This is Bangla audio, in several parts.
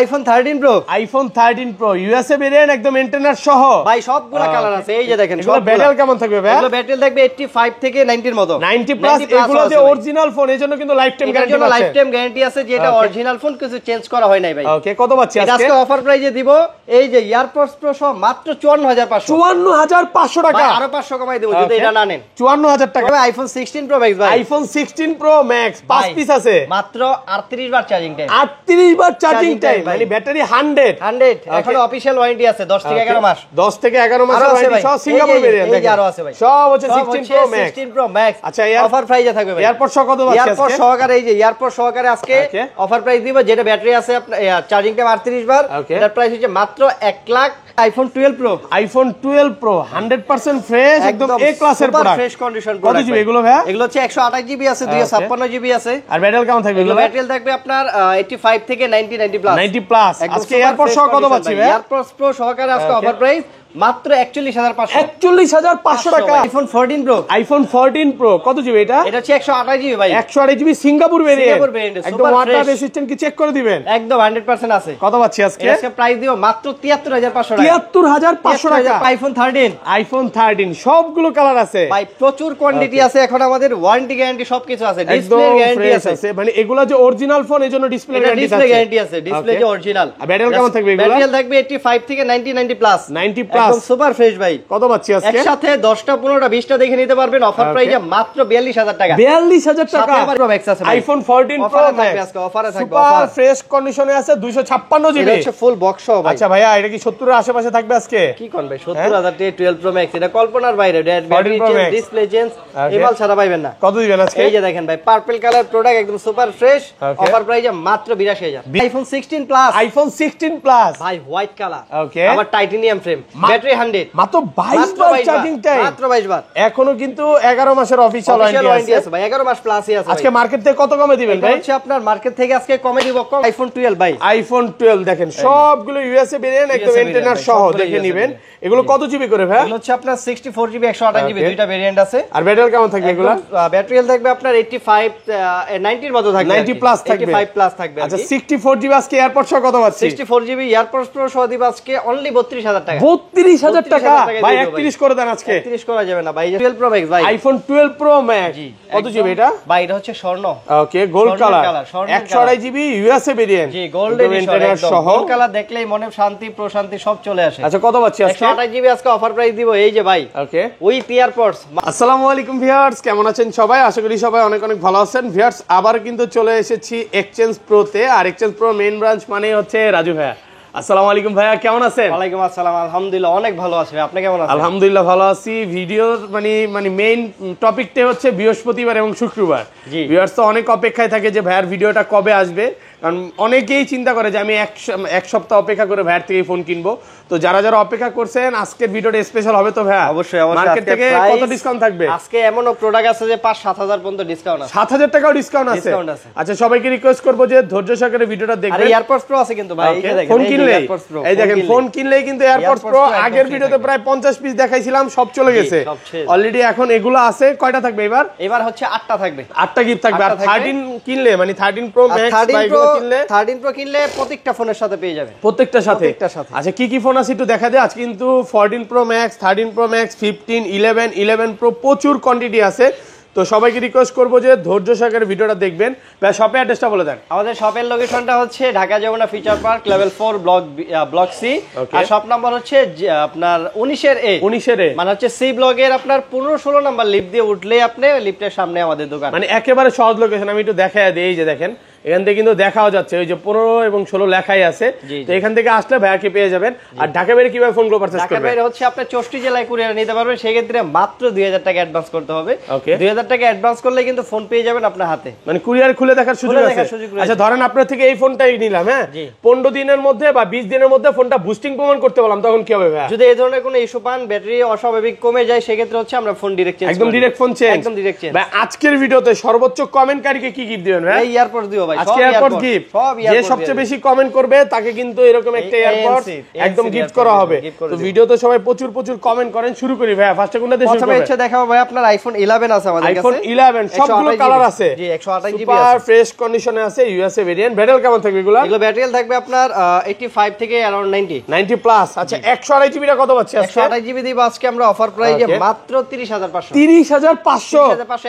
IPhone 13 pro, iPhone 13 pro USA variant একদম এন্টেনার সহ ভাই সবগুলা কালার আছে। এই যে দেখেন সব ব্যাটারি কেমন থাকবে ভাই? এগুলো ব্যাটারি থাকবে 85 থেকে 90 এর মতো, 90 প্লাস। এগুলো যে অরিজিনাল ফোন, এজন্য কিন্তু লাইফ টাইম গ্যারান্টি আছে। লাইফ টাইম গ্যারান্টি আছে, যেটা অরিজিনাল ফোন, কিছু চেঞ্জ করা হয় নাই ভাই। ওকে, কত পাচ্ছি আজকে? আজকে অফার প্রাইসে দিব এই যে এয়ারপডস প্রো সহ মাত্র 54500। 54500 টাকা, আরো 500 কমাই দেব যদি এটা না নেন। 54000 টাকা। আইফোন 16 প্রো ম্যাক্স ভাই, আইফোন 16 প্রো ম্যাক্স 5 পিস আছে, মাত্র 38 বার চার্জিং টাইম, 38 বার চার্জিং টাইম, মানে ব্যাটারি 100 এখনো অফিশিয়াল ওয়ারেন্টি আছে 10 থেকে 11 মাস। 10 থেকে 11 মাসের ওয়ারেন্টি সহ সিঙ্গাপুর ভেরিয়েন্ট দেখেন। আরো আছে ভাই, সব হচ্ছে 16 প্রো ম্যাক্স। 16 pro max. আচ্ছা, অফার প্রাইসে থাকবে ভাই। এয়ারপড সহ কত পাচ্ছি আজকে? এয়ারপড সহকারে, এই যে এয়ারপড সহকারে আজকে অফার প্রাইস দিব, যেটা ব্যাটারি আছে আপনার চার্জিং টাইম 38 বার, এটার প্রাইস হচ্ছে মাত্র 1 lakh. IPhone 12 pro, iPhone 12 pro 100% fresh, একদম এ ক্লাসের প্রোডাক্ট, ফ্রেশ কন্ডিশন কত প্রোডাক্ট। জিবি এগুলো ভাই? এগুলো হচ্ছে 128 জিবি আছে, 256 জিবি আছে। আর ব্যাটারি কেমন থাকবে এগুলো? ব্যাটারি থাকবে আপনার 85 থেকে 90 প্লাস, 90 প্লাস। আজকে এয়ারপড সহ কত পাচ্ছি ভাই? এয়ারপড প্রো সহকারে আজকে অফার প্রাইস মাত্র 41500। 41500 টাকা। আইফোন 14 প্রো, আইফোন 14 প্রো কত জিবি এটা? এটা হচ্ছে 128 জিবি ভাই, 128 জিবি সিঙ্গাপুর ভেরিয়েন্ট, একদম সুপার ওয়াটার ফ্রেশ। রেজিস্ট্যান্ট কি চেক করে দিবেন? একদম 100% আছে। কত পাচ্ছি আজকে? আজকে প্রাইস দিব মাত্র 73500 টাকা। 73500 টাকা। আইফোন 13, আইফোন 13 সবগুলো কালার আছে ভাই প্রচুর কোয়ান্টিটি আছে, এখন আমাদের ওয়ারেন্টি গ্যারান্টি সবকিছু আছে, একদম ডিসপ্লে গ্যারান্টি ফ্রেশ আছে। আছে, মানে এগুলো যে অরিজিনাল ফোন, এজন্য ডিসপ্লে গ্যারান্টি আছে। ডিসপ্লে গ্যারান্টি আছে, ডিসপ্লে যে অরিজিনাল। আর ব্যাটারি কেমন থাকবে এগুলো? ব্যাটারি থাকবে 85 থেকে 90 প্লাস, 90 প্লাস, একদম সুপার ফ্রেশ ভাই। কত পাচ্ছি আজকে? একসাথে 10টা 15টা 20টা দেখে নিতে পারবেন, অফার প্রাইসে মাত্র 42000 টাকা। 42000 টাকা। প্রো ম্যাক্স আছে ভাই, আইফোন 14 প্রো অফারে থাকবে ম্যাক্স আজকে, অফারে থাকবে সুপার অফার। ফ্রেশ কন্ডিশনে আছে, 256 জিবি, এটা হচ্ছে ফুল বক্স সহ ভাই। আচ্ছা ভাইয়া, এটা কি 70 এর আশেপাশে থাকবে আজকে? কি কোন ভাই 70000 টাকা 12 প্রো ম্যাক্স, এটা কল্পনার বাইরে। ব্যাটারি চেঞ্জ, ডিসপ্লে চেঞ্জ, এমাল ছাড়া পাবেন না। কত দিবেন আজকে? এই যে দেখেন ভাই, পার্পল কালার প্রোডাক্ট, একদম সুপার ফ্রেশ, অফার প্রাইসে মাত্র 82000। আইফোন 16 প্লাস, আইফোন 16 প্লাস ভাই হোয়াইট কালার, ওকে, আবার টাইটানিয়াম ফ্রেম, ব্যাটারি 100, মাত্র 22 বার চার্জিং টাইম, মাত্র 22 বার। এখনো কিন্তু 11 মাসের অফিশিয়াল ওয়ারেন্টি ওয়ারেন্টি আছে ভাই, 11 মাস প্লাসই আছে। আজকে মার্কেট থেকে কত কমে দিবেন ভাই? হচ্ছে আপনার মার্কেট থেকে আজকে কমে দিব, কম আইফোন 12 ভাই। আইফোন 12 দেখেন, সবগুলো ইউএসএ ভেরিয়েন্ট, একদম এন্টেনার সহ দেখে নেবেন। এগুলো কত জিবি করে ভাই? এগুলো হচ্ছে আপনার 64 জিবি 128 জিবি, দুইটা ভেরিয়েন্ট আছে। আর ব্যাটারি কেমন থাকবে এগুলো? ব্যাটারি থাকবে আপনার 85 90 এর মতো থাকবে, 90 প্লাস থাকবে, 85 প্লাস থাকবে। আচ্ছা 64 জিবি আজকে এয়ারপড সহ কত পাচ্ছি? 64 জিবি এয়ারপডস প্রো সহ দিব আজকে অনলি 32000 টাকা। 32000 টাকা ভাই, 31 করে দেন আজকে। 31 করা যাবে না ভাই। 12 প্রো ম্যাক্স ভাই, আইফোন 12 প্রো ম্যাক্স কত জিবি এটা? ভাই এটা হচ্ছে স্বর্ণ, okay, gold colour, 128 GB USA variant, জি গোল্ডেন এন্টেনার সহ। গোল্ড কালার দেখলেই মনে শান্তি প্রশান্তি সব চলে আসে। আচ্ছা, কত পাচ্ছি আজকে? 128 জিবি আজকে অফার প্রাইস দিব, এই যে ভাই, ওকে, উইথ এয়ারপডস। আসসালামু আলাইকুম ভিউয়ার্স, কেমন আছেন সবাই? আশা করি সবাই অনেক অনেক ভালো আছেন। ভিউয়ার্স, আবার কিন্তু চলে এসেছি এক্সচেঞ্জ প্রোতে, আর এক্সচেঞ্জ প্রো মেইন ব্রাঞ্চ মানে হচ্ছে রাজু ভাইয়া। আসসালামু আলাইকুম ভাইয়া, কেমন আছেন? ওয়ালাইকুম আসসালাম, আলহামদুলিল্লাহ অনেক ভালো আছি। আপনি কেমন আছেন? আলহামদুলিল্লাহ ভালো আছি। ভিডিওর মানে মেইন টপিকটা হচ্ছে বৃহস্পতিবার এবং শুক্রবার। ভিউয়ার্স তো অনেক অপেক্ষায় থাকে যে ভাইয়ার ভিডিওটা কবে আসবে, কারণ অনেকেই চিন্তা করে যে আমি এক সপ্তাহ অপেক্ষা করে ভাইয়ার থেকে ফোন কিনবো। তো যারা যারা অপেক্ষা করছেন, আজকের ভিডিওটা স্পেশাল হবে তো ভাইয়া? অবশ্যই। মার্কেট থেকে কত ডিসকাউন্ট থাকবে আজকে? এমনও প্রোডাক্ট আছে যে 5-7,000 পর্যন্ত ডিসকাউন্ট আছে, 7000 টাকাও ডিসকাউন্ট আছে। আচ্ছা, সবাইকে রিকোয়েস্ট করবো যে ধৈর্য সহকারে ভিডিওটা দেখবেন। আর এয়ারপডস প্রো আছে কিন্তু ভাই, এই যে দেখেন, ফোন কিনলে এই দেখেন, ফোন কিনলেই কিন্তু এয়ারপডস প্রো আগের ভিডিওতে প্রায় 50 পিস দেখাইছিলাম, সব চলে গেছে অলরেডি। এখন এগুলো আছে, কয়টা থাকবে এবার? এবার হচ্ছে 8টা থাকবে, 8টা গিফট থাকবে। আর 13 কিনলে, মানে 13 প্রো ম্যাক্স বা এগুলো কিনলে, 13 প্রো কিনলে প্রত্যেকটা ফোনের সাথে পেয়ে যাবে, প্রত্যেকটার সাথে। আচ্ছা, কি কি ফোন আছে একটু দেখা যায়। আজকে কিন্তু 14 pro max, 13 pro max, 15, 11 pro প্রচুর কোয়ান্টিটি আছে। তো সবাইকে রিকোয়েস্ট করবো যে ধৈর্য সহকারে ভিডিওটা দেখবেন। ভাই শপের অ্যাড্রেসটা বলে দেন। আমাদের শপের লোকেশনটা হচ্ছে Dhaka Jamuna future park level 4 block C, আর শপ নাম্বার হচ্ছে আপনার 19 এর এ, মানে হচ্ছে সি ব্লকের আপনার 15-16 নাম্বার লিফট দিয়ে উঠলে আপনি লিফটের সামনে আমাদের দোকান, মানে একেবারে সহজ লোকেশন। আমি একটু দেখাই দিই, এই যে দেখেন, এখান থেকে কিন্তু দেখাও যাচ্ছে, ওই যে 15 এবং 16 লেখাই আছে। তো এখান থেকে আসলে ভাইয়াকে পেয়ে যাবেন। আর ঢাকা বাইরে কিভাবে ফোনগুলো পারচেজ করবেন? ঢাকা বাইরে হচ্ছে আপনি 64 জেলায় কুরিয়ার নিতে পারবেন, সেই ক্ষেত্রে মাত্র 2000 টাকা অ্যাডভান্স করতে হবে। 2000 টাকা অ্যাডভান্স করলে কিন্তু ফোন পেয়ে যাবেন আপনার হাতে, মানে কুরিয়ার খুলে দেখার সুযোগ আছে। আচ্ছা, ধরেন আপনার থেকে এই ফোনটাই নিলাম, হ্যাঁ, 15 দিনের মধ্যে বা 20 দিনের মধ্যে ফোনটা বুস্টিং প্রমাণ করতে বললাম, তখন কি হবে ভাই? যদি এই ধরনের কোনো ইস্যু পান, ব্যাটারি অস্বাভাবিক কমে যায়, সেই ক্ষেত্রে হচ্ছে আমরা ফোন ডাইরেক্ট চেঞ্জ, একদম ডাইরেক্ট ফোন চেঞ্জ, একদম ডাইরেক্ট চেঞ্জ। ভাই আজকের ভিডিওতে সর্বোচ্চ কমেন্টকারীকে কি গিফট দিবেন ভাই? এই এয়ারপডস দিও ভাই, ভাই, আজকে এয়ারপড গিফট, যে সবচেয়ে বেশি কমেন্ট করবে তাকে কিন্তু এরকম একটা এয়ারপড একদম গিফট করা হবে। তো ভিডিওতে সবাই প্রচুর প্রচুর কমেন্ট করেন, শুরু করি ভাই। ফার্স্টে কোনটা দিয়ে শুরু করব? প্রথমে হচ্ছে দেখাবো ভাই আপনার আইফোন 11 আছে আমাদের কাছে। আইফোন 11 সবগুলো কালার আছে। জি 128 জিবি সুপার আছে, ফ্রেশ কন্ডিশনে আছে, ইউএসএ ভেরিয়েন্ট। ব্যাটারি কেমন থাকবে এগুলো? এগুলো ব্যাটারি থাকবে আপনার 85 থেকে अराउंड 90 প্লাস। আচ্ছা 128 জিবিটা কত পাচ্ছি আজকে? 128 জিবি দিব আজকে আমরা অফার প্রাইসে মাত্র 30500। 30500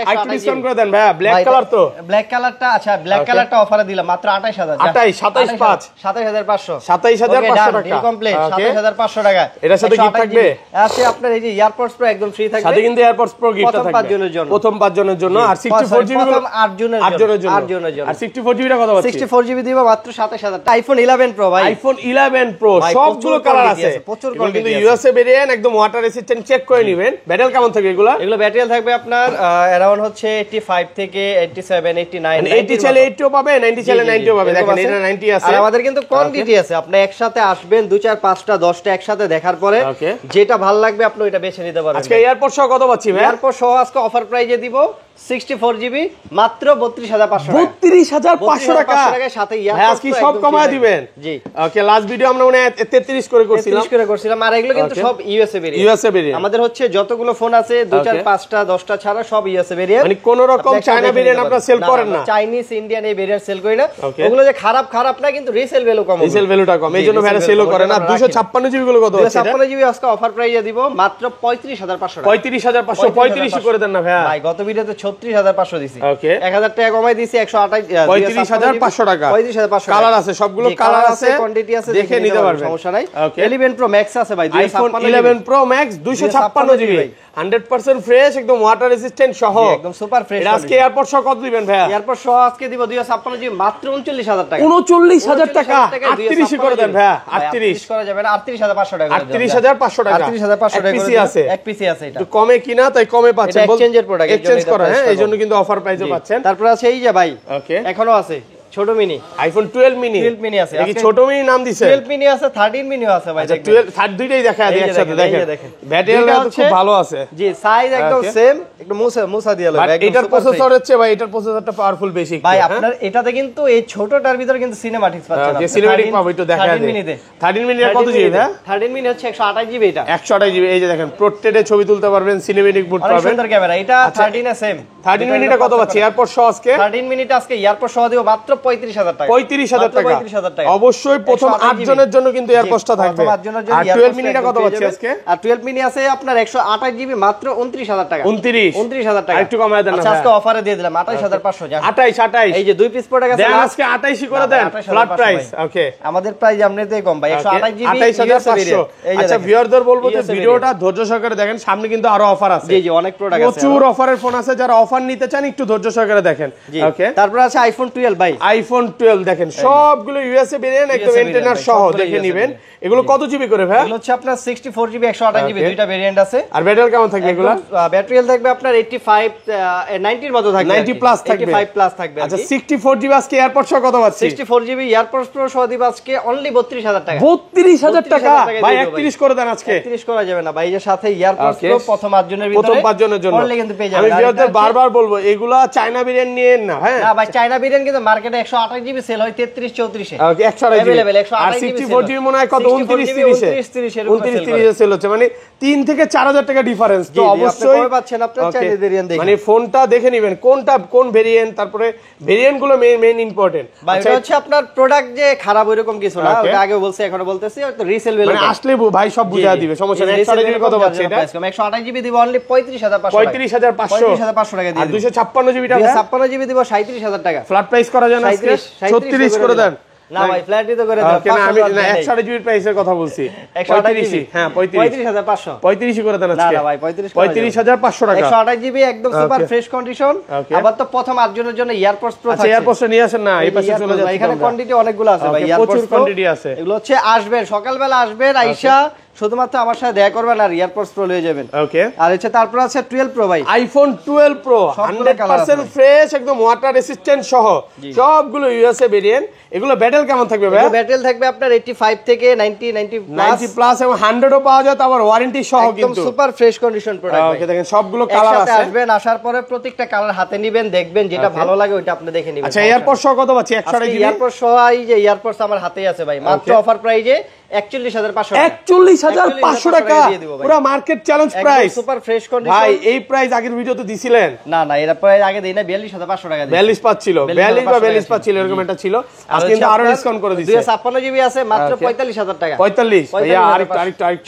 আইটি ডিসকাউন্ট করে দেন ভাই। ব্ল্যাক কালার তো, ব্ল্যাক কালারটা আচ্ছা ব্ল্যাক কালারটা অফারে দিলাম মাত্র 28000। 27500 27500 27500 টাকা কমপ্লিট 27500 টাকা। এর সাথে গিফট থাকবে আছে আপনার এই যে এয়ারপডস প্রো একদম ফ্রি থাকবে, সাথে কিন্তু এয়ারপডস প্রো গিফট থাকবে প্রথম 5 জনের জন্য। আর 64 জিবি প্রথম 8 জনের জন্য। আর 64 জিবিটা কত পাচ্ছি? 64 জিবি দিব মাত্র 27000 টাকা। আইফোন 11 প্রো ভাই, আইফোন 11 প্রো সবগুলো কালার আছে, কিন্তু ইউএসএ ভেরিয়েন্ট একদম ওয়াটার রেসিস্ট্যান্ট, চেক করে নেবেন। ব্যাটারি কেমন থাকবে এগুলো? এগুলো ব্যাটারি থাকবে আপনার अराउंड হচ্ছে 85 থেকে 87 89 80 চাইলে 80 ও পাবে, 90 চাইলে 90 ও পাবে। দেখেন এটা 90 আছে। আর আমাদের কিন্তু কোয়ান্টিটি আছে, আপনি একসাথে আসবেন 2 4 5টা 10টা একসাথে দেখার পরে যেটা ভালো লাগবে আপনি ওইটা বেছে নিতে পারবেন। আজকে এয়ারপড সহ কত পাচ্ছি ভাই? এয়ারপড সহ আজকে অফার প্রাইজে দিব 64 জিবি মাত্র 32500 টাকা। 32500 টাকা সাথে ইয়ারপড আজকে সব কমায় দিবেন। জি ওকে, লাস্ট ভিডিও আমরা মনে হয় 33 করে করছিলাম। আর এগুলো কিন্তু সব ইউএসএ ভেরিয়েন্ট। আমাদের হচ্ছে যতগুলো ফোন আছে 2 4 5টা 10টা ছাড়া সব ইউএসএ ভেরিয়েন্ট, মানে কোন রকম চায়না ভেরিয়েন্ট আপনারা সেল করেন না। চাইনিজ ইন্ডিয়ান এই ভেরিয়েন্ট সেল করি না। ওগুলো যে খারাপ না, কিন্তু রিসেল ভ্যালু কম, রিসেল ভ্যালুটা কম, এইজন্য ভ্যালু সেলও করে না। 256 জিবি গুলো কত হচ্ছে? 256 জিবি আজকে অফার প্রাইজে দিব মাত্র 35500 টাকা। 35500 35 করে দেন না ভাই। ভাই গত ভিডিওতে 36500 দিছি, ওকে 1000 টাকা কমাই দিছি 128 35500 টাকা। 35500 কালার আছে, সবগুলো কালার আছে, কোয়ান্টিটি আছে, দেখে নিতে পারবেন, সমস্যা নাই। 11 প্রো ম্যাক্স আছে ভাই, iPhone 11 pro max 256 GB 100% fresh, একদম ওয়াটার রেসিস্ট্যান্ট সহ, একদম সুপার ফ্রেশ। আজকে এয়ারপড সহ কত দিবেন ভাই? এয়ারপড সহ আজকে দিব 256 জিবি মাত্র 39000 টাকা। 39000 টাকা 38 করে দেন ভাই। 38 করা যাবে না, 38500 টাকা। 38500 টাকা 38500 টাকা পিসি আছে, এক পিসি আছে। এটা তো কমে কিনা তাই কমে পাচ্ছেন, এক্সচেঞ্জের প্রোডাক্ট, এক্সচেঞ্জ করা, হ্যাঁ এইজন্য কিন্তু অফার প্রাইসে পাচ্ছেন। তারপর আছে এই যে ভাই ওকে এখনো আছে ছোট মিনি, আইফোন 12 মিনি। 12 মিনি আছে, কি ছোট মিনি নাম দিছে? 12 মিনি আছে, 13 মিনিও আছে ভাই। 12 দুইটাই দেখায় দেই একসাথে, দেখেন ব্যাটারিটা তো খুব ভালো আছে। জি সাইজ একদম সেম, একটু মুসা দিয়ে লাগবে একদম। এটার প্রসেসর হচ্ছে ভাই, এটার প্রসেসরটা পাওয়ারফুল বেশি ভাই। আপনার এটাতে কিন্তু এই ছোটটার ভিতরে কিন্তু সিনেম্যাটিক্স পাচ্ছেন আপনি। সিনেম্যাটিক পাবো, একটু দেখায় দেই। 13 মিনিটের কত জিবি ভাই? 13 মিনি হচ্ছে 128 জিবি। এটা 128 জিবি। এই যে দেখেন পোর্ট্রেটে ছবি তুলতে পারবেন, সিনেম্যাটিক মোড পাবেন, সুন্দর ক্যামেরা। এটা 13 এ সেম। 13 মিনিটে কত পাচ্ছি এয়ারপড সহ আজকে? 13 মিনিটে আজকে এয়ারপড সহ দিব মাত্র 35000 টাকা। 35000 টাকা। অবশ্যই প্রথম 8 জনের জন্য কিন্তু এয়ারপডটা থাকবে। আর 12 মিনিটে কত পাচ্ছি আজকে? আর 12 মিনি আছে আপনার 128 জিবি মাত্র 29000 টাকা। 29000 টাকা। একটু কমায় দেন না। আচ্ছা আজকে অফারে দিয়ে দিলাম 28500। 28 এই যে 2 পিস প্রোডাক্ট আছে, দেন আজকে 28 করে দেন, ফ্ল্যাট প্রাইস। ওকে, আমাদের প্রাইস এমনিতেই কম ভাই, 128 জিবি 28500। আচ্ছা ভিউয়ারদের বলবো যে ভিডিওটা ধৈর্য সহকারে দেখেন, সামনে কিন্তু আরো অফার আছে। জি জি অনেক প্রোডাক্ট আছে, প্রচুর অফারের ফোন আছে, যারা অফার নিতে চান একটু ধৈর্য সহকারে দেখেন। ওকে, তারপর আছে আইফোন 12 ভাই। আইফোন 12 দেখেন সবগুলো ইউএসএ ভেরিয়েন্ট, একদম এন্টেনার সহ, দেখে নেবেন। এগুলো কত জিবি করে ভাই? এগুলো হচ্ছে আপনার 64 জিবি 128 জিবি দুইটা ভেরিয়েন্ট আছে। আর ব্যাটারি কেমন থাকবে এগুলো? ব্যাটারি থাকবে আপনার 85 90 এর মতো থাকবে, 90 প্লাস থাকবে, 85 প্লাস থাকবে। আচ্ছা 64 জিবি আজকে এয়ারপড সহ কত পাচ্ছি? 64 জিবি এয়ারপড প্রো সহ দিব আজকে অনলি 32000 টাকা। 32000 টাকা ভাই, 31 করে দেন আজকে। 31 করা যাবে না ভাই, এর সাথে এয়ারপড প্রো প্রথম 8 জনের ভিতরে, প্রথম 5 জনের জন্য অনলি কিন্তু পেয়ে যাবেন। আমি ভিউয়ারদের বারবার বলবো এগুলা চায়না ভেরিয়েন্ট নিয়েন না। হ্যাঁ না ভাই, চায়না ভেরিয়েন্ট কিন্তু মার্কেটে 128 জিবি সেল হয় 33 34 এ। ওকে 128 জিবি আর 64 জিবি মনে হয় কত 29 30 এ 29 30 এ সেল হচ্ছে, মানে 3 থেকে 4000 টাকা ডিফারেন্স। তো অবশ্যই আপনি পাচ্ছেন আপনার চাইলে ভেরিয়েন্ট দেখেন, মানে ফোনটা দেখে নেবেন কোনটা কোন ভেরিয়েন্ট, তারপরে ভেরিয়েন্ট গুলো মেইন ইম্পর্টেন্ট। ভাই এটা হচ্ছে আপনার প্রোডাক্ট যে খারাপ ওইরকম কিছু না, ওটা আগে বলছি এখনো বলতেছি, তো রিসেল ভ্যালু মানে আসলে ভাই সব বুঝা দিবে, সমস্যা নেই। 128 জিবি কত পাচ্ছে এটা? 128 জিবি দিব অনলি 35500 টাকা দিয়ে দিবেন। আর 256 জিবি টাকা, 256 জিবি দিব 37000 টাকা। ফ্ল্যাট প্রাইস করা যায় না আজকে 36 করে দেন। না ভাই ফ্ল্যাটই তো করে দাও। কেন আমি না 128 জিবি প্রাইসের কথা বলছি। 35 হ্যাঁ 35500 35 করে দেন আজকে। না ভাই 35500 টাকা। 128 জিবি একদম সুপার ফ্রেশ কন্ডিশন। আবার তো প্রথম 8 জনের জন্য এয়ারপডস প্রো থাকছে। আচ্ছা এয়ারপডস নিয়ে আসেন না, এই পাশে চলে যাচ্ছে। এখানে কোয়ান্টিটি অনেকগুলো আছে ভাই, প্রচুর কোয়ান্টিটি আছে। এগুলো হচ্ছে আসবেন সকালবেলা আসবেন, আইসা শুধুমাত্র আমার সাথে দেখা করবেন আর ইয়ারপডস প্রো নিয়ে যাবেন। ওকে, আর হচ্ছে তারপর আছে 12 প্রো ভাই, আইফোন 12 প্রো 100% ফ্রেশ, একদম ওয়াটার রেসিস্ট্যান্ট সহ সবগুলো ইউএসএ ভেরিয়েন্ট। এগুলো ব্যাটেল কেমন থাকবে ভাই? ব্যাটেল থাকবে আপনার 85 থেকে 90 প্লাস এবং 100 ও পাওয়া যায়, আবার ওয়ারেন্টি সহ কিন্তু একদম সুপার ফ্রেশ কন্ডিশন প্রোডাক্ট। ওকে, দেখেন সবগুলো কালার আছে। আসবেন, আসার পরে প্রত্যেকটা কালার হাতে নেবেন, দেখবেন যেটা ভালো লাগে ওইটা আপনি দেখে নেবেন। আচ্ছা, এয়ারপড সহ কত পাচ্ছি? 128 জিবি এয়ারপড সহ। এই যে এয়ারপডস আমার হাতেই আছে ভাই, মাত্র অফার প্রাইজে 41500 টাকা। 41500 টাকা পুরো market challenge price, super fresh condition. ভাই এই প্রাইস আগের ভিডিওতে দিছিলেন? না না, এর প্রাইস আগে দেই না, 42500 টাকা দিই। 42 পাচ্ছিল, 42 বা 42 পাচ্ছিল, এরকম একটা ছিল। আজকে কিন্তু আরো ডিসকাউন্ট করে দিয়েছে। 256 জিবি আছে মাত্র 45000 টাকা। 45 ভাইয়া, আরেকটু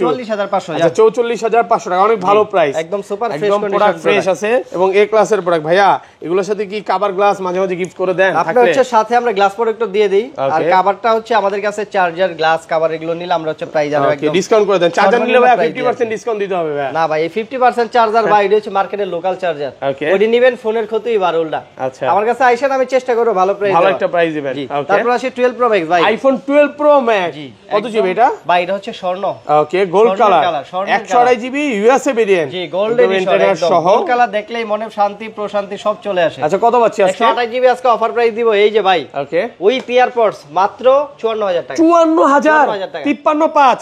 44500। আচ্ছা, 44500 টাকা, অনেক ভালো প্রাইস, একদম সুপার ফ্রেশ একদম প্রোডাক্ট ফ্রেশ আছে এবং এ ক্লাসের প্রোডাক্ট। ভাইয়া এগুলোর সাথে কি কভার গ্লাস মাঝে মাঝে গিফট করে দেন? আপনার হচ্ছে সাথে আমরা গ্লাস প্রোডাক্টও দিয়ে দেই, আর কভারটা হচ্ছে আমাদের কাছে চার্জার, গ্লাস, কভার এগুলো নিলে আমরা হচ্ছে প্রাইস আরো একদম ডিসকাউন্ট করে দেন। চার্জার নিলে ভাই 50% ডিসকাউন্ট দিতে হবে ভাই? না ভাই, এই 50% চার্জার ভাই এটা হচ্ছে মার্কেটের লোকাল চার্জার, ওইটা নিবেন ফোনের ক্ষতিই বার উল্টা। আচ্ছা, আমার কাছে আইসেন, আমি চেষ্টা করব ভালো প্রাইস, ভালো একটা প্রাইস দিবেন। ওকে, তারপর আছে 12 প্রো ম্যাক্স ভাই, আইফোন 12 প্রো ম্যাক্স কত জিবি এটা? ভাই এটা হচ্ছে স্বর্ণ। Okay, gold colour 128 GB USA variant, জি গোল্ডেন ইন্টারনেট সহ। গোল্ড কালার দেখলেই মনে শান্তি প্রশান্তি সব চলে আসে। আচ্ছা, কত পাচ্ছি আজকে? 128 জিবি আজকে অফার প্রাইস দিব এই যে ভাই। ওকে, ওই ইয়ারপডস মাত্র 54000 টাকা। 54000 535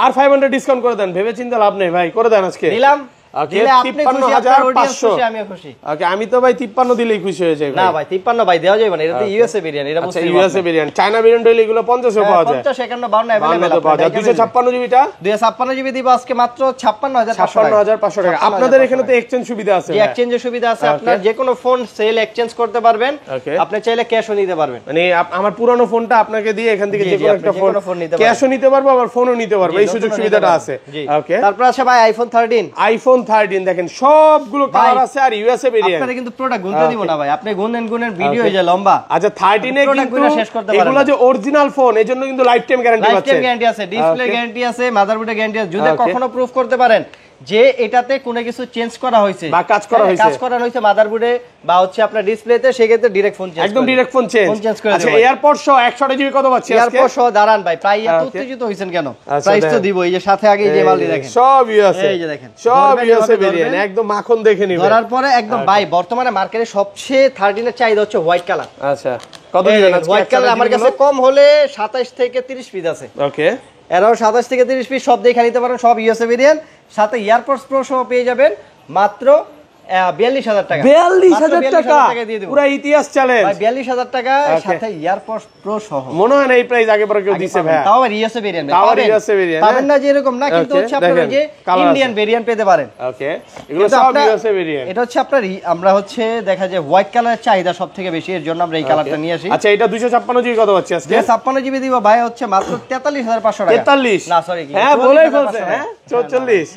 আর 500 ডিসকাউন্ট করে দেন, ভেবে চিন্তা লাভ নেই ভাই, করে দেন আজকে। দিলাম। ওকে, 53500। আমি খুশি। ওকে, আমি তো ভাই 53 দিলেই খুশি হয়ে যাই ভাই। না ভাই 53 ভাই দেওয়া যাবে না, এটা তো ইউএসএ ভেরিয়েন্ট, এটা বুঝতে ইউএসএ ভেরিয়েন্ট। চায়না ভেরিয়েন্ট হইলে এগুলো 50 এ পাওয়া যায়, 50 51 52 अवेलेबल পাওয়া যায়। 256 জিবিটা 256 জিবি দিব আজকে মাত্র 56500 টাকা। আপনাদের এখানে তো এক্সচেঞ্জ সুবিধা আছে? জি, এক্সচেঞ্জের সুবিধা আছে, আপনার যে কোনো ফোন সেল এক্সচেঞ্জ করতে পারবেন, আপনি চাইলে ক্যাশও নিতে পারবেন। মানে আমার পুরনো ফোনটা আপনাকে দিয়ে এখান থেকে যে কোনো একটা ফোন ক্যাশও নিতে পারবো, আবার ফোনও নিতে পারবো, এই সুযোগ সুবিধাটা আছে। ওকে, তারপর আছে ভাই আইফোন 13। আইফোন 13 দেখেন সবগুলো কালার আছে আর ইউএসএ ভেরিয়েন্ট। আপনারা কিন্তু প্রোডাক্ট গুনতে দিব না ভাই, আপনি গুনেন ভিডিও হয়ে যায় লম্বা। আচ্ছা, 13 এ কিন্তু এগুলো যে অরিজিনাল ফোন, এজন্য কিন্তু লাইফ টাইম গ্যারান্টি পাচ্ছেন। লাইফ টাইম গ্যারান্টি আছে, ডিসপ্লে গ্যারান্টি আছে, মাদারবোর্ডে গ্যারান্টি আছে। যদি কখনো প্রুফ করতে পারেন যে এটাতে কোনো কিছু চেঞ্জ করা হয়েছে বা কাজ করা হয়েছে মাদারবোর্ডে বা হচ্ছে আপনার ডিসপ্লেতে, সেক্ষেত্রে ডাইরেক্ট ফোন চেঞ্জ, একদম ডাইরেক্ট ফোন চেঞ্জ করে দেব। আচ্ছা, এয়ারপড সহ 128 জিবি কত পাচ্ছি আজকে? এয়ারপড সহ দাঁড়ান ভাই, প্রায় এত উত্তেজিত হইছেন কেন? প্রাইস তো দিব, এই যে সাথে আগে যে মালটি দেখেন, সব ইউএসএ, এই যে দেখেন সব ইউএসএ ভেরিয়েন্ট, একদম মাখন দেখে নিবেন। ধরার পরে একদম ভাই, বর্তমানে মার্কেটে সবচেয়ে 13 এর চাহিদা হচ্ছে হোয়াইট কালার। আচ্ছা, কত দিবেন আজকে? হোয়াইট কালার আমার কাছে কম হলে 27 থেকে 30 পিস আছে। ওকে, এরাও 27 থেকে 30 পিস সব দেখে নিতে পারেন, সব ইউএসএ ভেরিয়েন্ট, সাথে এয়ারপডস প্রো সহ পেয়ে যাবেন মাত্র 42000 টাকা। 42000 টাকা পুরো ইতিহাস চ্যালেঞ্জ ভাই, 42000 টাকা সাথে এয়ারপডস প্রো সহ। মনে হয় না এই প্রাইস আগে পরে কেউ দিছে ভাই? তাও আর ইউএসএ ভেরিয়েন্ট পাবেন না, যে এরকম না, কিন্তু হচ্ছে আপনারা যে ইন্ডিয়ান ভেরিয়েন্ট পেতে পারেন। ওকে, এগুলো সব ইউএসএ ভেরিয়েন্ট। এটা হচ্ছে আপনার আমরা হচ্ছে দেখা যায় হোয়াইট কালারের চাহিদা সবথেকে বেশি, এর জন্য আমরা এই কালারটা নিয়ে আসি। আচ্ছা, এটা 256 জিবি কত পাচ্ছি আজকে? 256 জিবি দিব ভাই হচ্ছে মাত্র 43500 টাকা। 43 না সরি, হ্যাঁ বলেই ফেলছে, হ্যাঁ 44।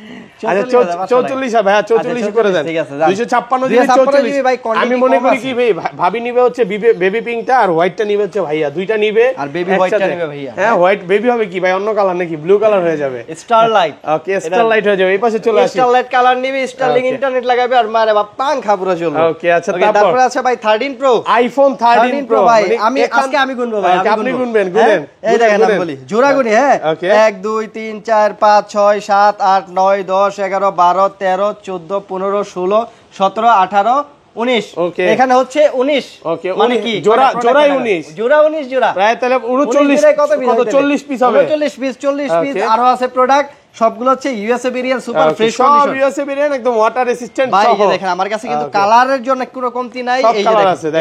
আচ্ছা, 44 ভাই, 44 করে দেন। 256 জিবি 44 ভাই। আমি মনে করি কি ভাই, ভাবি নিবে হচ্ছে বেবি পিঙ্কটা, আর হোয়াইটটা নিবে হচ্ছে ভাইয়া, দুইটা নিবে, আর বেবি হোয়াইটটা নিবে ভাইয়া। হ্যাঁ, হোয়াইট বেবি হবে কি ভাই, অন্য কালার নাকি? ব্লু কালার হয়ে যাবে, স্টারলাইট। ওকে, স্টারলাইট হয়ে যাবে। এই পাশে চলে আসি, স্টারলাইট কালার নিবে, স্টারলিং ইন্টারনেট লাগাবে, আর মারে বাপ পাংখা পুরো চলবে। ওকে, আচ্ছা, তারপর আছে ভাই 13 প্রো, আইফোন 13 প্রো ভাই। আমি আজকে আমি গুনবো ভাই, আপনি গুনবেন, গুনেন। এই দেখেন আমি বলি জোড়া গুনি, হ্যাঁ 1 2 3 4 5 6 7 8 9 10 11 12 13 14 15 16 17 18 19। এখানে হচ্ছে 19। মানে কি জোড়াই 19, জোড়া 19 জোড়া, প্রায় তাহলে 39 কত 40 পিস হবে, 40 পিস। আরো আছে প্রোডাক্ট, সবগুলো হচ্ছে USA variant, super fresh condition, সব ইউএসএ ভেরিয়েন্ট, একদম ওয়াটার রেসিস্ট্যান্ট সহ। ভাই এই দেখেন আমার কাছে কিন্তু কালারের জন্য কোনো কমতি নাই।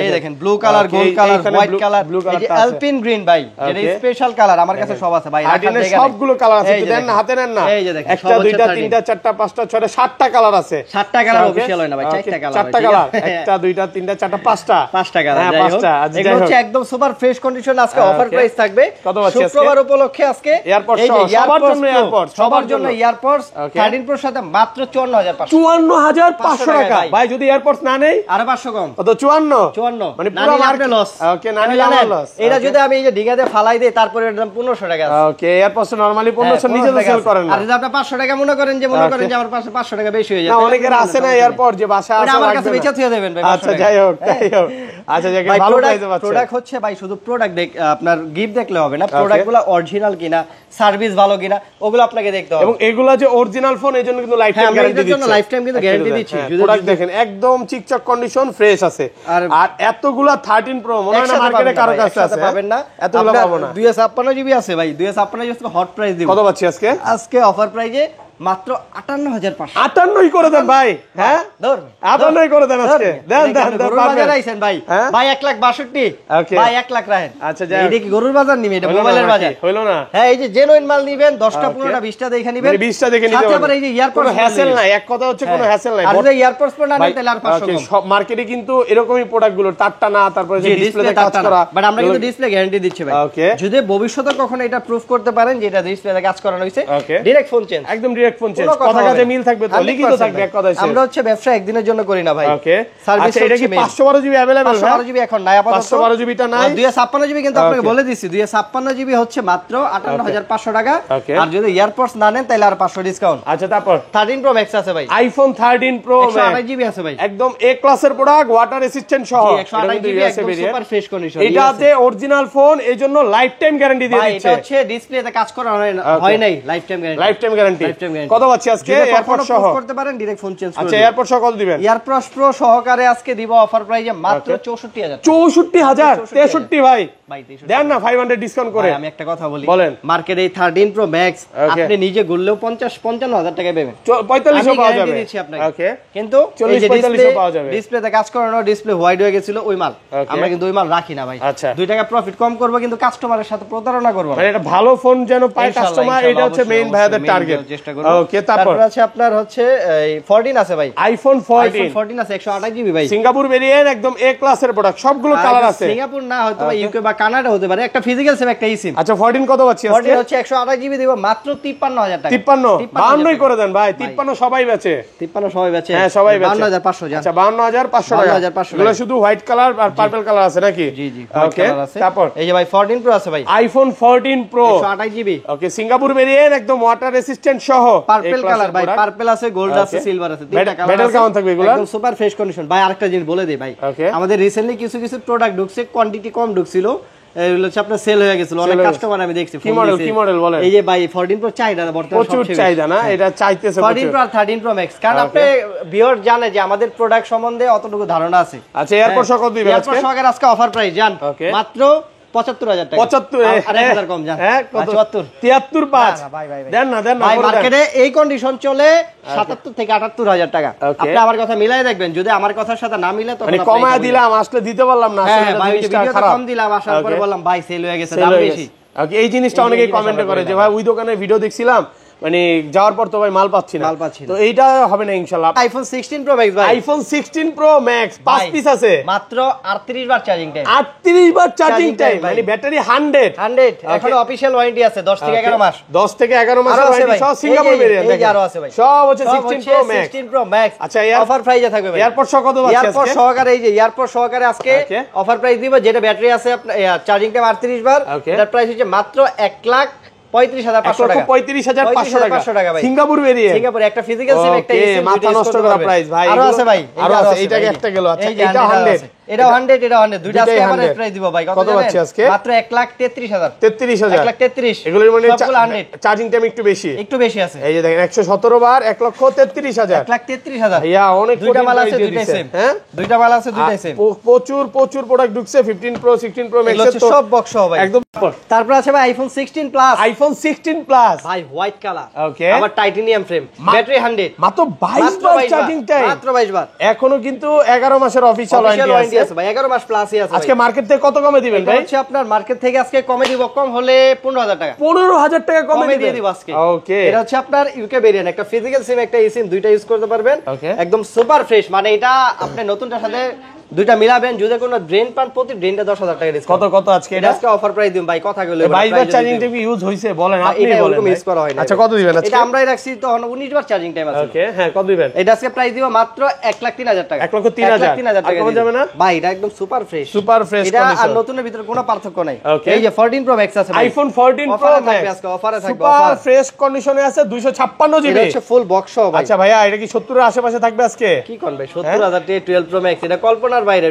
এই দেখেন blue colour, gold colour, white colour, এই যে আলপিন গ্রিন ভাই, যেটা স্পেশাল কালার আমার কাছে সব আছে ভাই। আর্টিনের সবগুলো কালার আছে, দেন না হাতে নেন না। এই যে দেখেন, একটা দুইটা তিনটা চারটা পাঁচটা ছয়টা 7টা কালার আছে। 7টা কালার অফিশিয়াল হয় না ভাই, 4টা কালার। 4টা কালার, একটা দুইটা তিনটা চারটা পাঁচটা কালার। হ্যাঁ, 5টা। এগুলো হচ্ছে একদম সুপার ফ্রেশ কন্ডিশন। আজকে অফার প্রাইস থাকবে কত আছে আজকে? শুক্রবার উপলক্ষে আজকে এয়ারপড সবার জন্য, এয়ারপড সবার জন্য এয়ারপড 13 প্রোর সাথে মাত্র 54500 টাকা। ভাই যদি এয়ারপডস না নেই আরো 500 কম, কত 54 মানে পুরো মার্কেট লস। ওকে, না নিলে আমার লস। এটা যদি আমি এই যে ডিগাতে ফালাই দেই, তারপরে এর দাম 1500 টাকা আছে। ওকে, এয়ারপডস নরমালি 1500 নিচে তো সেল করেন না। আর যদি আপনি 500 টাকা মনে করেন যে আমার পাশে 500 টাকা বেশি হয়ে যায়, না অনেকের আছে না এয়ারপড যে বাসা আছে, আমার কাছে বেচা থিয়ে দেবেন ভাই। আচ্ছা, যাই হোক। আচ্ছা, জায়গা ভালো প্রাইসে পাচ্ছেন। প্রোডাক্ট হচ্ছে ভাই শুধু প্রোডাক্ট আপনার গিফট দেখলে হবে না, প্রোডাক্টগুলো অরিজিনাল কিনা, সার্ভিস ভালো কিনা, ওগুলো আপনাকে দেখতে হবে এবং এগুলা যে অরিজিনাল ফোন এজন্য কিন্তু লাইফ টাইম গ্যারান্টি দিচ্ছি, জন্য লাইফ টাইম কিন্তু গ্যারান্টি দিচ্ছি। প্রোডাক্ট দেখেন একদম চিকচাক কন্ডিশন ফ্রেশ আছে। আর এতগুলা 13 প্রো মনে হয় না মার্কেটে কারো কাছে আছে, পাবেন না এতগুলা পাবো না। 256 জিবি আছে ভাই, 256 জিবি হট প্রাইস দিব। কত পাচ্ছি আজকে? আজকে অফার প্রাইজে মাত্র 58500। 58 করে দেন ভাই, হ্যাঁ ধর 58 করে দেন আজকে, দেন দেন দেন গরুর বাজার আইছেন ভাই, ভাই 1,62,000, ভাই 1 লাখ রাখেন। আচ্ছা যাই, এটা কি গরুর বাজার নিবে, এটা মোবাইলের বাজার হইলো না? হ্যাঁ এই যে জেনুইন মাল নিবেন 10টা 15টা 20টা দেখে নিবেন, 20টা দেখে নিতে পারবেন। এই যে ইয়ারপডস হ্যাসেল নাই, এক কথা হচ্ছে কোনো হ্যাসেল নাই। আর যদি ইয়ারপডস পর না নেন তাহলে আর 500 কম। সব মার্কেটে কিন্তু এরকমই প্রোডাক্ট গুলো টাট্টা না, তারপরে যে ডিসপ্লেতে কাজ করা, বাট আমরা কিন্তু ডিসপ্লে গ্যারান্টি দিচ্ছি ভাই। যদি ভবিষ্যতে কখনো এটা প্রুফ করতে পারেন যে এটা ডিসপ্লেতে কাজ করানো হইছে, ডাইরেক্ট ফোন চেঞ্জ, একদম ডাইরেক্ট ফোন চেঞ্জ, কথা কাজে মিল থাকবে তো, লিখিত থাকবে এক কথায়। আমরা হচ্ছে ব্যবসা একদিনের জন্য করি না ভাই। ওকে সার্ভিস আচ্ছা, এটা কি 512 জিবি अवेलेबल? 512 জিবি এখন নাই আপাতত, 512 জিবিটা নাই, 256 জিবি কিন্তু আপনাকে বলে দিছি। 256 জিবি হচ্ছে মাত্র 58500 টাকা। আর যদি ইয়ারপডস না নেন তাহলে আর 500 ডিসকাউন্ট। আচ্ছা তারপর 13 প্রো ম্যাক্স আছে ভাই, আইফোন 13 প্রো 128 জিবি আছে ভাই, একদম এ ক্লাসের প্রোডাক্ট, ওয়াটার রেসিস্ট্যান্ট সহ, 128 জিবি একদম সুপার ফ্রেশ কন্ডিশন। এটাতে অরিজিনাল ফোন, এজন্য লাইফ টাইম গ্যারান্টি দিয়ে দিচ্ছে। এটা হচ্ছে ডিসপ্লেতে কাজ করা হয় নাই, life time guarantee, life time guarantee. কত পাচ্ছি আজকে? এয়ারপড সহ করতে পারেন, ডাইরেক্ট ফোন চেঞ্জ করে। আচ্ছা এয়ারপড সহ কত দিবেন? এয়ারপড প্রো সহকারে আজকে দিব অফার প্রাইসে মাত্র 64000। 64000? 63 ভাই দেন না 500 ডিসকাউন্ট করে। আমি একটা কথা বলি, বলেন, মার্কেটে এই 13 প্রো ম্যাক্স আপনি নিজে গুনলেও 50-55 টাকা পাবেন, 4500 পাওয়া যাবে। ওকে, কিন্তু 40-4500 পাওয়া যাবে। ডিসপ্লেতে কাজ করানো, ডিসপ্লে হোয়াইট হয়ে গেছিল ওই মাল, আমরা কিন্তু ওই মাল রাখি না ভাই। 2 টাকা প্রফিট কম করব, কিন্তু কাস্টমারের সাথে প্রতারণা করব না। মানে এটা ভালো ফোন যেন পায় কাস্টমার, এটা হচ্ছে মেইন ভাইয়াদের টার্গেট। ওকে তারপর আছে আপনার হচ্ছে এই 14 আছে ভাই, আইফোন 14 আছে 128 জিবি ভাই, সিঙ্গাপুর ভেরিয়েন্ট, একদম এ ক্লাসের প্রোডাক্ট, সবগুলো কালার আছে। সিঙ্গাপুর না, হয়তো বা ইউকে বা কানাডা হতে পারে, একটা ফিজিক্যাল সিম একটা ই সিম। আচ্ছা 14 কত পাচ্ছি আজকে? 14 হচ্ছে 128 জিবি দিব মাত্র 53000 টাকা। 52 করে দেন ভাই, 53 সবাই বেচে, 53 সবাই বেচে, হ্যাঁ সবাই বেচে। 52500 জান। আচ্ছা 52500 টাকা, এগুলো শুধু হোয়াইট কালার আর পার্পল কালার আছে নাকি? জি জি, ওকে তারপর এই যে ভাই 14 প্রো আছে ভাই, আইফোন 14 প্রো 128 জিবি, ওকে সিঙ্গাপুর ভেরিয়েন্ট, একদম ওয়াটার রেসিস্ট্যান্ট সহ, পার্পল কালার ভাই, পার্পল আছে, গোল্ড আছে, সিলভার আছে, তিনটা কালার আছে। মেটাল কেমন থাকবে এগুলো? একদম সুপার ফ্রেশ কন্ডিশন ভাই। আরেকটা জিনিস বলে দেই ভাই, আমাদের রিসেন্টলি কিছু কিছু প্রোডাক্ট ঢুকছে, কোয়ান্টিটি কম ঢুকছিল, এগুলো হচ্ছে আপনার সেল হয়ে গেছিল, অনেক কাস্টমার আমি দেখছি। কি মডেল বলেন? এই যে ভাই 14 প্রো চাইদা বর্তমানে প্রচুর চাহিদা না, এটা চাইতেছে 14 প্রো আর 13 প্রো ম্যাক্স, কারণ আপনি ভিউয়ার জানে যে আমাদের প্রোডাক্ট সম্বন্ধে অতটুকু ধারণা আছে। আচ্ছা এয়ারপড সহ কত দিবেন আজকে? এয়ারপড সহ আজকে অফার প্রাইস জান মাত্র 75000 টাকা। 75 আর 1000 কম জান, হ্যাঁ কত? 73 দেন না ভাই, মার্কেটে এই কন্ডিশন চলে 77 থেকে 78000 টাকা। আপনি আমার কথা মিলাই দেখবেন, যদি আমার কথার সাথে না মিলে তখন মানে কমায় দিলাম, আসলে দিতে পারলাম না, আসলে ভাই জিনিসটা ভিডিওটা খারাপ কম দিলাম, আসার পরে বললাম ভাই সেল হয়ে গেছে, দাম বেশি। ওকে এই জিনিসটা অনেকেই কমেন্ট করে যে ভাই ওই দোকানে ভিডিও দেখছিলাম, মানে যাওয়ার পর তো ভাই মাল পাচ্ছি না, তো এইটা হবে না ইনশাআল্লাহ। আইফোন 16 প্রো ম্যাক্স ভাই, আইফোন 16 প্রো ম্যাক্স 5 পিস আছে, মাত্র 38 বার চার্জিং টাইম, 38 বার চার্জিং টাইম, মানে ব্যাটারি 100 এখন অফিশিয়াল ওয়ারেন্টি আছে 10 থেকে 11 মাস, 10 থেকে 11 মাসের ওয়ারেন্টি সব সিঙ্গাপুর ভেরিয়েন্ট, এই আরো আছে ভাই, সব হচ্ছে 16 প্রো ম্যাক্স। 16 প্রো ম্যাক্স আচ্ছা অফার প্রাইসে থাকবে ভাই। এয়ারপড সহ কত আছে আজকে? এয়ারপড সহকারে, এই যে এয়ারপড সহকারে আজকে অফার প্রাইস দিব, যেটা ব্যাটারি আছে আপনার চার্জিং টাইম 38 বার, এটার প্রাইস হচ্ছে মাত্র 1,35,500 টাকা। 1,35,500 টাকা ভাই, সিঙ্গাপুর ভেরিয়েন্ট, সিঙ্গাপুর একটা ফিজিক্যাল সিম একটা ইসিম, মাথা নষ্ট করা প্রাইস ভাই। আরো আছে ভাই, আরো আছে, এইটাকে একটা গেল। আচ্ছা এটা 100, এটা 100, এটা 100, দুইটা আজকে এভারেজ প্রাইস দিব ভাই। কত পাচ্ছি আজকে? মাত্র 1,33,000। 1,33,000 এগুলোর মানে চার্জিং টাইম একটু বেশি আছে। এই যে দেখেন 117 বার 1,33,000, 1,33,000 ভাইয়া অনেক দুইটা মাল আছে, দুইটাই সেম, হ্যাঁ দুইটা মাল আছে, দুইটাই সেম। প্রচুর প্রোডাক্ট ঢুকছে 15 প্রো 16 প্রো ম্যাক্স এর তো সব বক্স সহ ভাই একদম। তারপর আছে ভাই আইফোন 16 প্লাস, আইফোন 16 প্লাস ভাই হোয়াইট কালার, ওকে আবার টাইটানিয়াম ফ্রেম, ব্যাটারি 100, মাত্র 22 বার চার্জিং টাইম, মাত্র 22 বার। এখনো কিন্তু 11 মাসের অফিশিয়াল ওয়ারেন্টি আছে ভাই, 11 মাস প্লাসই আছে। আজকে মার্কেট থেকে কত কমে দিবেন ভাই? হচ্ছে আপনার মার্কেট থেকে আজকে কমে দিব, কম হলে 15,000 টাকা, 15,000 টাকা কমে দিয়ে দিব আজকে। ওকে এটা হচ্ছে আপনার ইউকে ভেরিয়েন্ট, একটা ফিজিক্যাল সিম একটা ই সিম, দুইটা ইউজ করতে পারবেন, একদম সুপার ফ্রেশ। মানে এটা আপনি নতুনটার সাথে দুইটা মিলাবেন, যদি কোনো ড্রেন পান প্রতি ড্রেনটা 10,000 টাকা ডিসকাউন্ট। কত আজকে এটা? আজকে অফার প্রাইস দিন ভাই, কথা কইলে 22 বার চার্জিং টাইম ইউজ হইছে বলেন, আপনি বলেন ইউজ করা হয় না। আচ্ছা কত দিবেন আজকে? এটা আমরাই রাখছি তো 19 বার চার্জিং টাইম আছে। ওকে হ্যাঁ কত দিবেন? এটা আজকে প্রাইস দিব মাত্র 1,03,000 টাকা, 1,03,000 টাকা কমে যাবে না ভাই? এটা একদম সুপার ফ্রেশ কন্ডিশন, এটা আর নতুনের ভিতরে কোনো পার্থক্য নাই। এই যে 14 প্রো ম্যাক্স আছে ভাই, আইফোন 14 প্রো ম্যাক্স আজকে অফারে থাকবে, সুপার ফ্রেশ কন্ডিশনে আছে 256 জিবি, এটা হচ্ছে ফুল বক্স সহ ভাই। আচ্ছা ভাইয়া এটা কি 70 এর আশেপাশে থাকবে আজকে? কি কোন ভাই 70,000 টাকা 12 প্রো ম্যাক্স, এটা কল্পনা ধারণার বাইরে।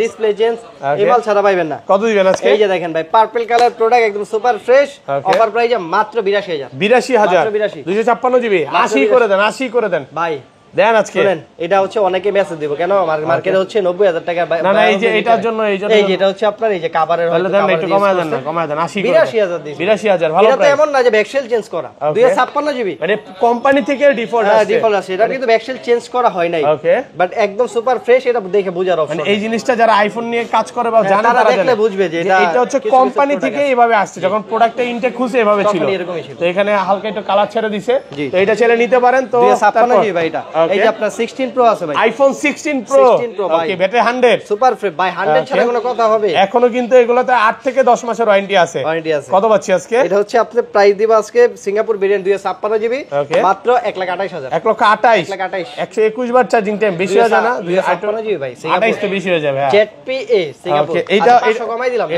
ডিসপ্লে চেঞ্জ এমাল ছাড়া পাইবেন না। কত দিবেন আজকে? এই যে দেখেন ভাই, পার্পল কালার প্রোডাক্ট, একদম সুপার ফ্রেশ, অফার প্রাইসে মাত্র 82000। 82000 256 জিবি। 80 করে দেন, 80 করে দেন ভাই। দেন আজকে। শুনেন, এটা হচ্ছে অনেকে মেসেজ দিব কেন, মার্কেটে হচ্ছে 90000 টাকা। না না, এই যে এটার জন্য, এই যে এটা হচ্ছে আপনার এই যে কভারের হয়তো দেন, একটু কমায় দেন না, কমায় দেন 80 করে। 82000 দিছি। 82000 ভালো এটা তো প্রাইস। এমন না যে ব্যাকসেল চেঞ্জ করা, 256 জিবি মানে কোম্পানি থেকে ডিফল্ট আছে। ডিফল্ট আছে, এটা কিন্তু ব্যাকসেল চেঞ্জ করা হয় নাই। ওকে, বাট একদম সুপার ফ্রেশ, এটা দেখে বোঝার অপশন। মানে এই জিনিসটা যারা আইফোন নিয়ে কাজ করে বা জানে তারা তারা দেখলে বুঝবে যে এটা হচ্ছে কোম্পানি থেকে এইভাবে আসছে। যখন প্রোডাক্টটা ইনটেক খুঁজে এভাবে ছিল, তো এখানে হালকা একটু কালার ছেড়ে দিছে, তো এটা ছেলে নিতে পারেন। তো 256 জিবি ভাই। এটা এই যে আপনার 16 প্রো আছে ভাই, আইফোন 16 প্রো। ওকে, ব্যাটারি 100 সুপার ফ্রেশ ভাই, 100 ছাড়া কোনো কথা হবে? এখনো কিন্তু এগুলোতে 8 থেকে 10 মাসের ওয়ারেন্টি আছে। কত পাচ্ছি আজকে? এটা হচ্ছে আপনি প্রাইস দিব আজকে সিঙ্গাপুর ভেরিয়েন্ট 256 জিবি মাত্র 1,28,000। 1,28,000 121 বার চার্জিং টাইম। বেশি হয়ে যায় না? 256 জিবি ভাই, 28 তো বেশি হয়ে যাবে। ZPA Singapore. এইটা কমাই দিলাম।